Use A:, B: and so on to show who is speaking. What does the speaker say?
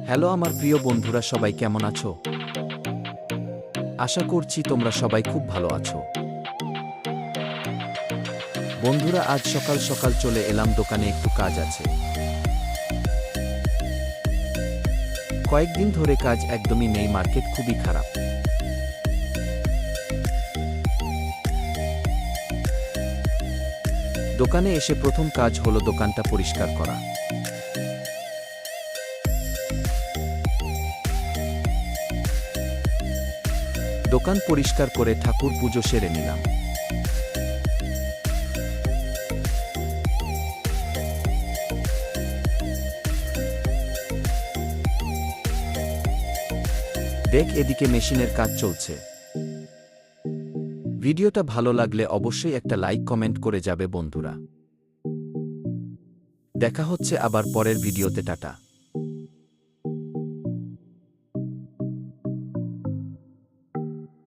A: Hello আমার প্রিয় বন্ধুরা, সবাই কেমন আছো? আশা করছি তোমরা সবাই খুব ভালো আছো। বন্ধুরা, আজ সকাল সকাল চলে এলাম দোকানে, একটু কাজ আছে। কয়েকদিন ধরে কাজ একদমই নেই, মার্কেট খুবই খারাপ। দোকানে এসে প্রথম কাজ হলো দোকানটা পরিষ্কার করা। দোকান পরিষ্কার করে ঠাকুর পুজো সেরে নিলাম। দেখ, এদিকে মেশিনের কাজ চলছে। ভিডিওটা ভালো লাগলে অবশ্যই একটা লাইক কমেন্ট করে যাবে বন্ধুরা। দেখা হচ্ছে আবার পরের ভিডিওতে। টাটা।